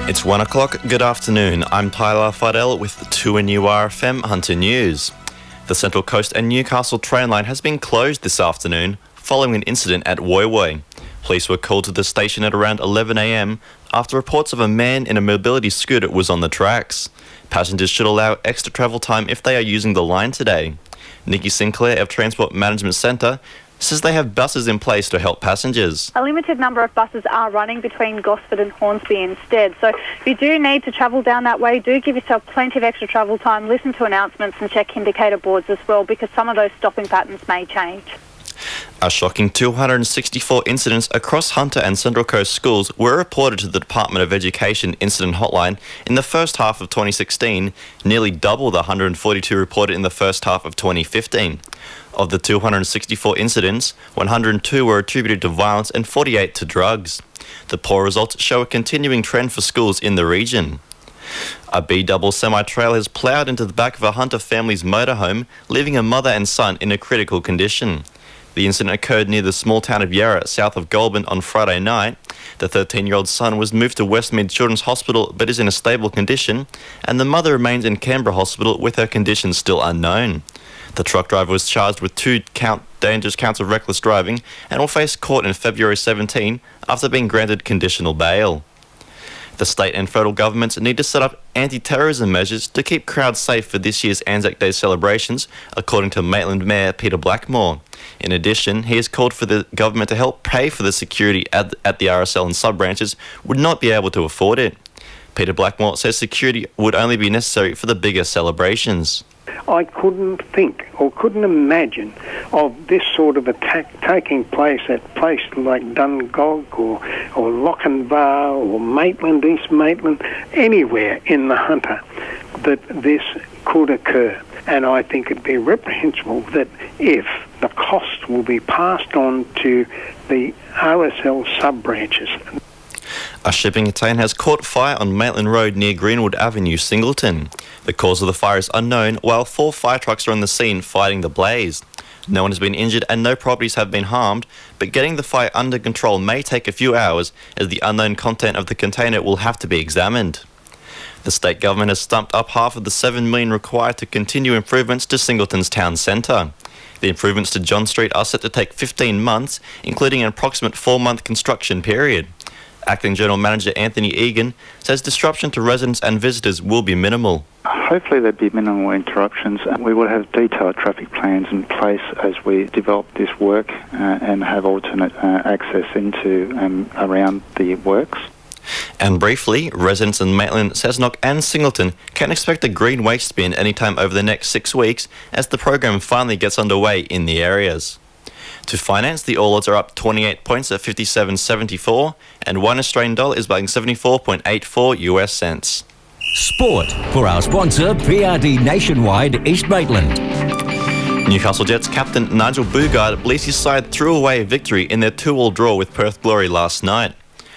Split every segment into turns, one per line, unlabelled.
It's 1 o'clock. Good afternoon. I'm Fardell with the 2NURFM Hunter News. The Central Coast and Newcastle train line has been closed this afternoon following an incident at Woy Woy. Police were called to the station at around 11 a.m. after reports of a man in a mobility scooter was on the tracks. Passengers should allow extra travel time if they are using the line today. Nikki Sinclair of Transport Management Centre says they have buses in place to help passengers.
A limited number of buses are running between Gosford and Hornsby instead. So if you do need to travel down that way, do give yourself plenty of extra travel time, listen to announcements and check indicator boards as well, because some of those stopping patterns may change.
A shocking 264 incidents across Hunter and Central Coast schools were reported to the Department of Education Incident Hotline in the first half of 2016, nearly double the 142 reported in the first half of 2015. Of the 264 incidents, 102 were attributed to violence and 48 to drugs. The poor results show a continuing trend for schools in the region. A B-double semi-trailer has ploughed into the back of a Hunter family's motorhome, leaving a mother and son in a critical condition. The incident occurred near the small town of Yarra, south of Goulburn, on Friday night. The 13-year-old son was moved to Westmead Children's Hospital but is in a stable condition, and the mother remains in Canberra Hospital with her condition still unknown. The truck driver was charged with two dangerous counts of reckless driving and will face court in February 17 after being granted conditional bail. The state and federal governments need to set up anti-terrorism measures to keep crowds safe for this year's Anzac Day celebrations, according to Maitland Mayor Peter Blackmore. In addition, he has called for the government to help pay for the security at the RSL and sub-branches would not be able to afford it. Peter Blackmore says security would only be necessary for the bigger celebrations.
I couldn't think or couldn't imagine of this sort of attack taking place at places like Dungog or Lochinvar or Maitland, East Maitland, anywhere in the Hunter, that this could occur. And I think it'd be reprehensible that if the cost will be passed on to the RSL sub-branches.
A shipping container has caught fire on Maitland Road near Greenwood Avenue, Singleton. The cause of the fire is unknown, while 4 fire trucks are on the scene fighting the blaze. No one has been injured and no properties have been harmed, but getting the fire under control may take a few hours, as the unknown content of the container will have to be examined. The state government has stumped up half of the $7 million required to continue improvements to Singleton's town centre. The improvements to John Street are set to take 15 months, including an approximate 4-month construction period. Acting General Manager Anthony Egan says disruption to residents and visitors will be minimal.
Hopefully there'd be minimal interruptions. We will have detailed traffic plans in place as we develop this work and have alternate access into and around the works.
And briefly, residents in Maitland, Cessnock and Singleton can expect a green waste bin anytime over the next 6 weeks as the program finally gets underway in the areas. To finance, the All Odds are up 28 points at 57.74 and $1 Australian is buying 74.84 US cents.
Sport for our sponsor PRD Nationwide East Maitland.
Newcastle Jets captain Nigel Boogaard believes his side threw away a victory in their 2-2 draw with Perth Glory last night.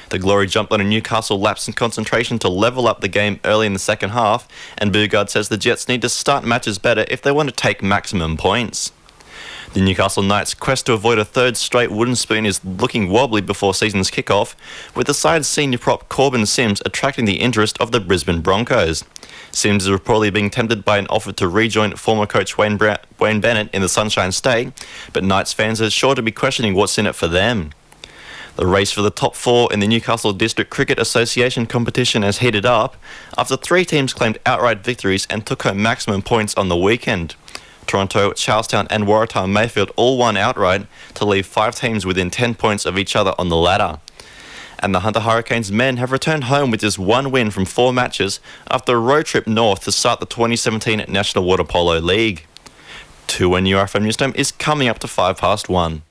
The Glory jumped on a Newcastle lapse in concentration to level up the game early in the second half, and Boogaard says the Jets need to start matches better if they want to take maximum points. The Newcastle Knights' quest to avoid a third straight wooden spoon is looking wobbly before season's kick-off, with the side's senior prop Corbin Sims attracting the interest of the Brisbane Broncos. Sims is reportedly being tempted by an offer to rejoin former coach Wayne Bennett in the Sunshine State, but Knights fans are sure to be questioning what's in it for them. The race for the top 4 in the Newcastle District Cricket Association competition has heated up after 3 teams claimed outright victories and took home maximum points on the weekend. Toronto, Charlestown and Waratah Mayfield all won outright to leave 5 teams within 10 points of each other on the ladder. And the Hunter Hurricanes men have returned home with just 1 win from 4 matches after a road trip north to start the 2017 National Water Polo League. 2NURFM Newsroom is coming up to 1:05.